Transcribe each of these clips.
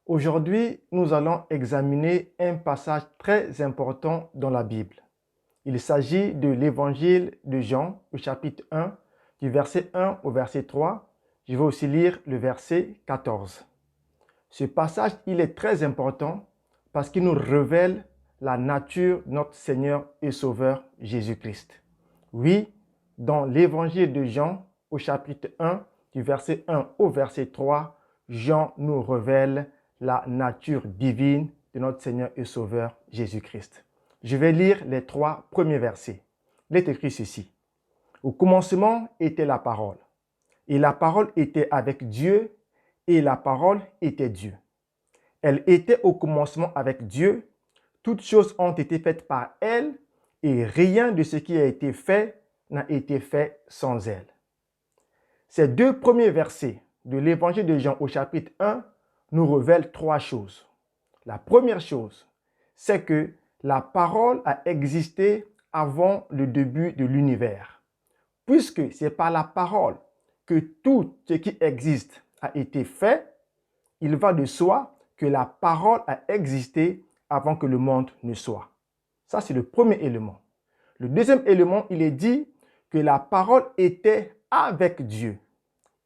Aujourd'hui, nous allons examiner un passage très important dans la Bible. Il s'agit de l'évangile de Jean, au chapitre 1, du verset 1 au verset 3. Je vais aussi lire le verset 14. Ce passage, il est très important parce qu'il nous révèle la nature de notre Seigneur et Sauveur Jésus-Christ. Oui, dans l'évangile de Jean, au chapitre 1, du verset 1 au verset 3, Jean nous révèle la nature divine de notre Seigneur et Sauveur Jésus-Christ. Je vais lire les 3 premiers versets. Il est écrit ceci. Au commencement était la parole, et la parole était avec Dieu, et la parole était Dieu. Elle était au commencement avec Dieu. Toutes choses ont été faites par elle, et rien de ce qui a été fait n'a été fait sans elle. Ces 2 premiers versets de l'évangile de Jean au chapitre 1 nous révèlent 3 choses. La première chose, c'est que la parole a existé avant le début de l'univers. Puisque c'est par la parole que tout ce qui existe a été fait, il va de soi que la parole a existé avant que le monde ne soit. Ça, c'est le premier élément. Le deuxième élément, il est dit que la parole était avec Dieu.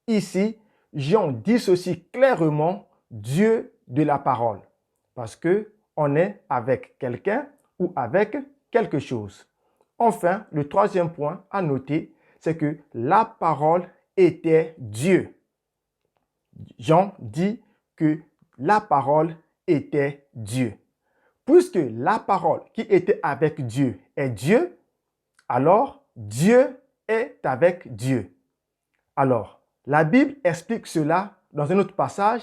Ici, Jean dissocie clairement Dieu de la parole parce qu'on est avec quelqu'un ou avec quelque chose. Enfin, le troisième point à noter, c'est que la parole était Dieu. Jean dit que la parole était Dieu. Puisque la parole qui était avec Dieu est Dieu, alors Dieu est avec Dieu. Alors, la Bible explique cela dans un autre passage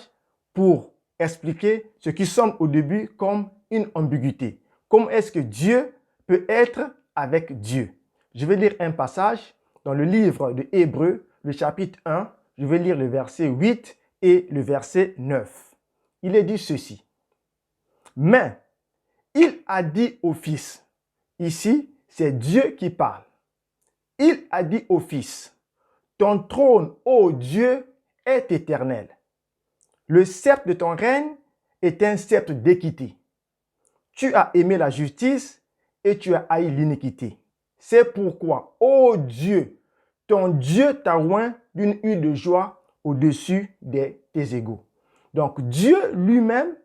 pour expliquer ce qui semble au début comme une ambiguïté. Comment est-ce que Dieu peut être avec Dieu? Je vais lire un passage dans le livre de Hébreux, le chapitre 1. Je vais lire le verset 8 et le verset 9. Il est dit ceci. Mais il a dit au Fils, ici c'est Dieu qui parle. Il a dit au Fils, ton trône, ô Dieu, est éternel. Le sceptre de ton règne est un sceptre d'équité. Tu as aimé la justice et tu as haï l'iniquité. C'est pourquoi, ô Dieu, ton Dieu t'a oint d'une huile de joie au-dessus de tes égaux. Donc Dieu lui-même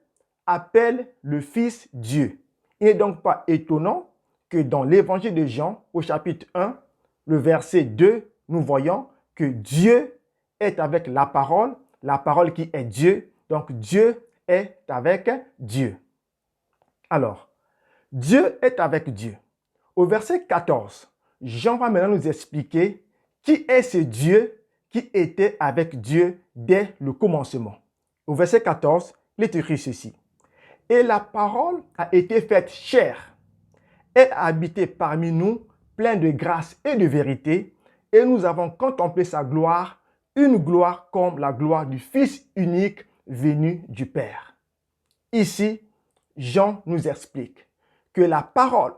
appelle le Fils Dieu. Il n'est donc pas étonnant que dans l'évangile de Jean, au chapitre 1, le verset 2, nous voyons que Dieu est avec la parole qui est Dieu. Donc Dieu est avec Dieu. Alors, Dieu est avec Dieu. Au verset 14, Jean va maintenant nous expliquer qui est ce Dieu qui était avec Dieu dès le commencement. Au verset 14, il est écrit ceci. Et la parole a été faite chair. Elle a habité parmi nous, plein de grâce et de vérité, et nous avons contemplé sa gloire, une gloire comme la gloire du Fils unique venu du Père. Ici, Jean nous explique que la parole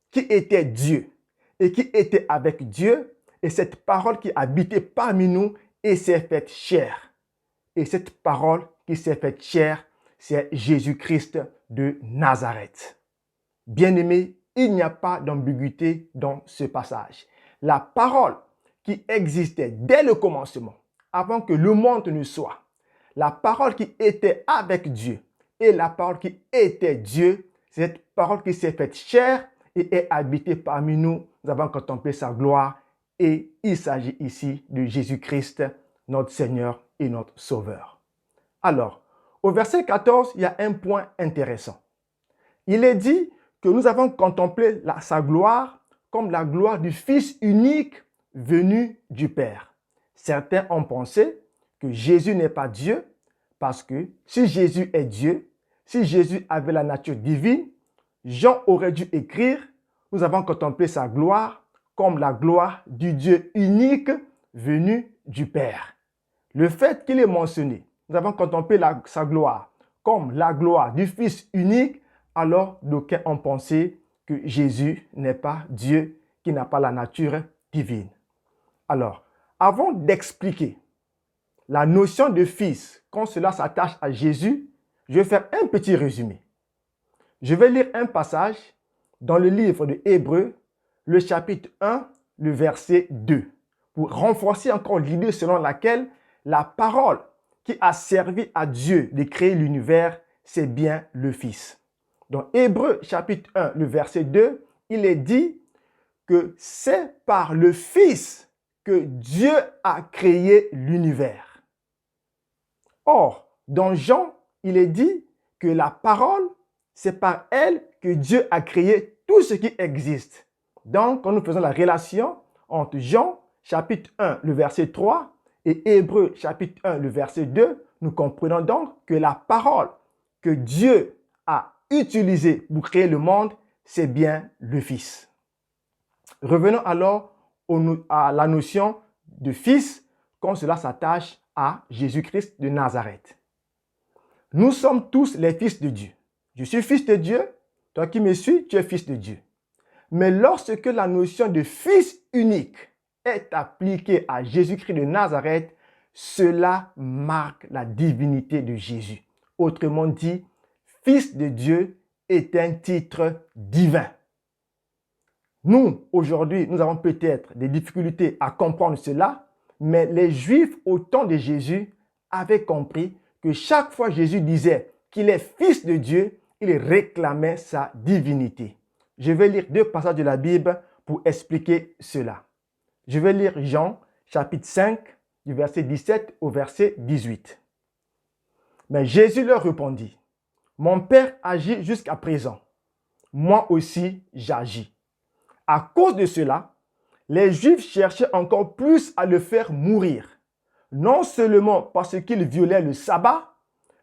qui était Dieu et qui était avec Dieu est cette parole qui habitait parmi nous et s'est faite chair. Et cette parole qui s'est faite chair, c'est Jésus-Christ de Nazareth. Bien-aimés, il n'y a pas d'ambiguïté dans ce passage. La parole qui existait dès le commencement, avant que le monde ne soit, la parole qui était avec Dieu et la parole qui était Dieu, c'est cette parole qui s'est faite chair et est habitée parmi nous. Nous avons contemplé sa gloire et il s'agit ici de Jésus-Christ, notre Seigneur et notre Sauveur. Alors, au verset 14, il y a un point intéressant. Il est dit que nous avons contemplé sa gloire comme la gloire du Fils unique venu du Père. Certains ont pensé que Jésus n'est pas Dieu parce que si Jésus est Dieu, si Jésus avait la nature divine, Jean aurait dû écrire « Nous avons contemplé sa gloire comme la gloire du Dieu unique venu du Père ». Le fait qu'il est mentionné, nous avons contemplé sa gloire comme la gloire du Fils unique, alors d'aucuns ont pensé que Jésus n'est pas Dieu, qui n'a pas la nature divine. Alors, avant d'expliquer la notion de fils, quand cela s'attache à Jésus, je vais faire un petit résumé. Je vais lire un passage dans le livre de Hébreux, le chapitre 1, le verset 2, pour renforcer encore l'idée selon laquelle la parole qui a servi à Dieu de créer l'univers, c'est bien le Fils. Dans Hébreux chapitre 1, le verset 2, il est dit que c'est par le Fils que Dieu a créé l'univers. Or, dans Jean, il est dit que la parole, c'est par elle que Dieu a créé tout ce qui existe. Donc, quand nous faisons la relation entre Jean chapitre 1, le verset 3 et Hébreux chapitre 1, le verset 2, nous comprenons donc que la parole que Dieu a utilisée pour créer le monde, c'est bien le Fils. Revenons alors à la notion de Fils quand cela s'attache à Jésus-Christ de Nazareth. Nous sommes tous les fils de Dieu. Je suis fils de Dieu, toi qui me suis, tu es fils de Dieu. Mais lorsque la notion de fils unique est appliquée à Jésus-Christ de Nazareth, cela marque la divinité de Jésus. Autrement dit, fils de Dieu est un titre divin. Nous, aujourd'hui, nous avons peut-être des difficultés à comprendre cela, mais les Juifs au temps de Jésus avaient compris que chaque fois Jésus disait qu'il est fils de Dieu, il réclamait sa divinité. Je vais lire 2 passages de la Bible pour expliquer cela. Je vais lire Jean, chapitre 5, du verset 17 au verset 18. Mais Jésus leur répondit, « Mon Père agit jusqu'à présent. Moi aussi, j'agis. » À cause de cela, les Juifs cherchaient encore plus à le faire mourir. Non seulement parce qu'il violait le sabbat,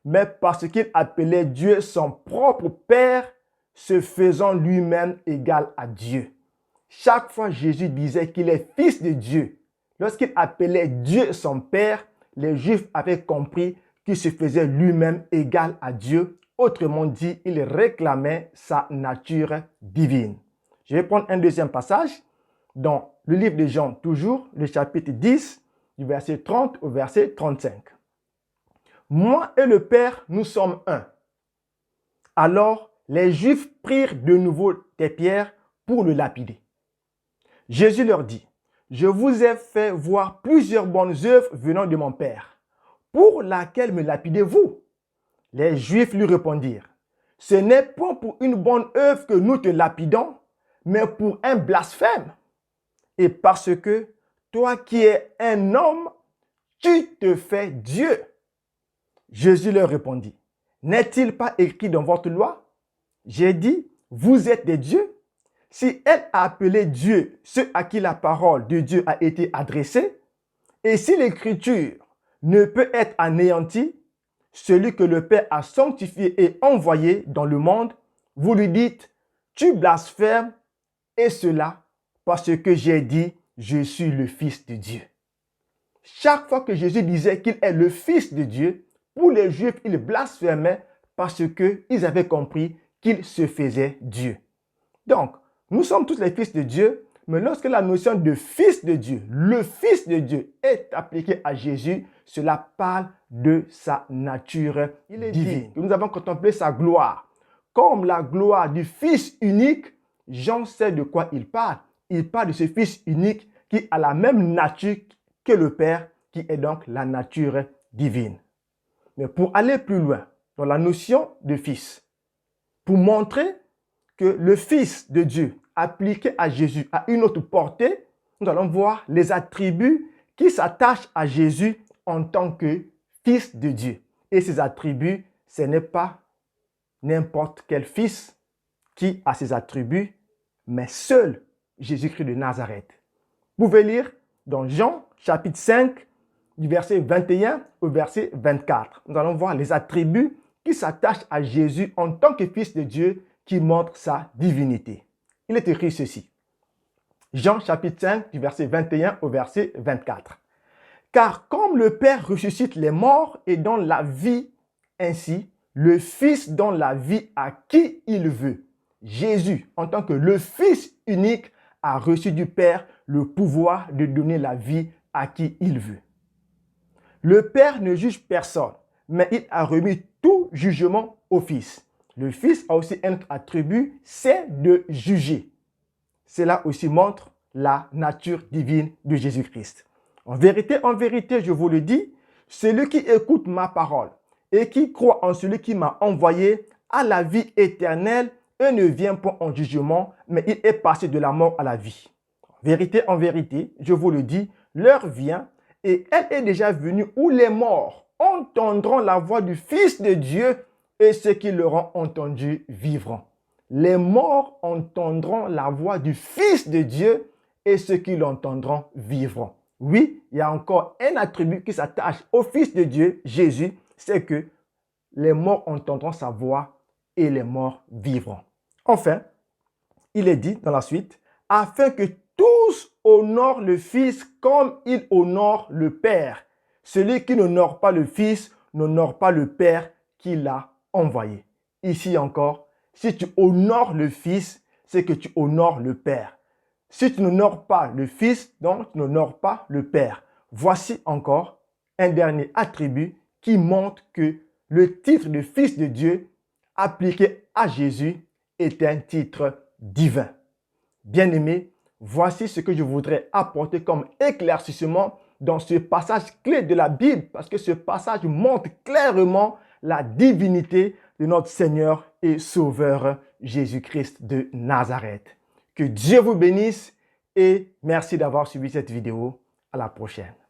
mais parce qu'il appelait Dieu son propre Père, se faisant lui-même égal à Dieu. Chaque fois Jésus disait qu'il est fils de Dieu, lorsqu'il appelait Dieu son Père, les Juifs avaient compris qu'il se faisait lui-même égal à Dieu. Autrement dit, il réclamait sa nature divine. Je vais prendre un deuxième passage dans le livre de Jean, toujours le chapitre 10, du verset 30 au verset 35. Moi et le Père, nous sommes un. Alors, les Juifs prirent de nouveau des pierres pour le lapider. Jésus leur dit, je vous ai fait voir plusieurs bonnes œuvres venant de mon Père. Pour laquelle me lapidez-vous? Les Juifs lui répondirent, ce n'est point pour une bonne œuvre que nous te lapidons, mais pour un blasphème. Et parce que toi qui es un homme, tu te fais Dieu. Jésus leur répondit, n'est-il pas écrit dans votre loi? J'ai dit, vous êtes des dieux. Si elle a appelé Dieu ceux à qui la parole de Dieu a été adressée, et si l'écriture ne peut être anéantie, celui que le Père a sanctifié et envoyé dans le monde, vous lui dites, tu blasphèmes, et cela parce que j'ai dit, je suis le Fils de Dieu. Chaque fois que Jésus disait qu'il est le Fils de Dieu, pour les Juifs, ils blasphémaient parce qu'ils avaient compris qu'il se faisait Dieu. Donc, nous sommes tous les fils de Dieu, mais lorsque la notion de fils de Dieu, le Fils de Dieu, est appliquée à Jésus, cela parle de sa nature divine. Nous avons contemplé sa gloire. Comme la gloire du Fils unique, Jean sait de quoi il parle. Il parle de ce Fils unique qui a la même nature que le Père, qui est donc la nature divine. Mais pour aller plus loin dans la notion de Fils, pour montrer que le Fils de Dieu appliqué à Jésus a une autre portée, nous allons voir les attributs qui s'attachent à Jésus en tant que Fils de Dieu. Et ces attributs, ce n'est pas n'importe quel fils qui a ces attributs, mais seul Jésus-Christ de Nazareth. Vous pouvez lire dans Jean chapitre 5, du verset 21 au verset 24. Nous allons voir les attributs qui s'attachent à Jésus en tant que Fils de Dieu qui montrent sa divinité. Il est écrit ceci. Jean chapitre 5 du verset 21 au verset 24. Car comme le Père ressuscite les morts et donne la vie, ainsi le Fils donne la vie à qui il veut. Jésus, en tant que le Fils unique, a reçu du Père le pouvoir de donner la vie à qui il veut. Le Père ne juge personne, mais il a remis tout jugement au Fils. Le Fils a aussi un autre attribut, c'est de juger. Cela aussi montre la nature divine de Jésus-Christ. En vérité, je vous le dis, celui qui écoute ma parole et qui croit en celui qui m'a envoyé a la vie éternelle et ne vient pas en jugement, mais il est passé de la mort à la vie. En vérité, je vous le dis, l'heure vient et elle est déjà venue où les morts entendront la voix du Fils de Dieu et ceux qui l'auront entendu vivront. Les morts entendront la voix du Fils de Dieu et ceux qui l'entendront vivront. Oui, il y a encore un attribut qui s'attache au Fils de Dieu, Jésus, c'est que les morts entendront sa voix et les morts vivront. Enfin, il est dit dans la suite, afin que tous honorent le Fils comme il honore le Père. Celui qui n'honore pas le Fils n'honore pas le Père qui l'a envoyé. Ici encore, si tu honores le Fils, c'est que tu honores le Père. Si tu n'honores pas le Fils, donc tu n'honores pas le Père. Voici encore un dernier attribut qui montre que le titre de Fils de Dieu appliqué à Jésus est un titre divin. Bien-aimés, voici ce que je voudrais apporter comme éclaircissement dans ce passage clé de la Bible, parce que ce passage montre clairement la divinité de notre Seigneur et Sauveur Jésus-Christ de Nazareth. Que Dieu vous bénisse et merci d'avoir suivi cette vidéo. À la prochaine.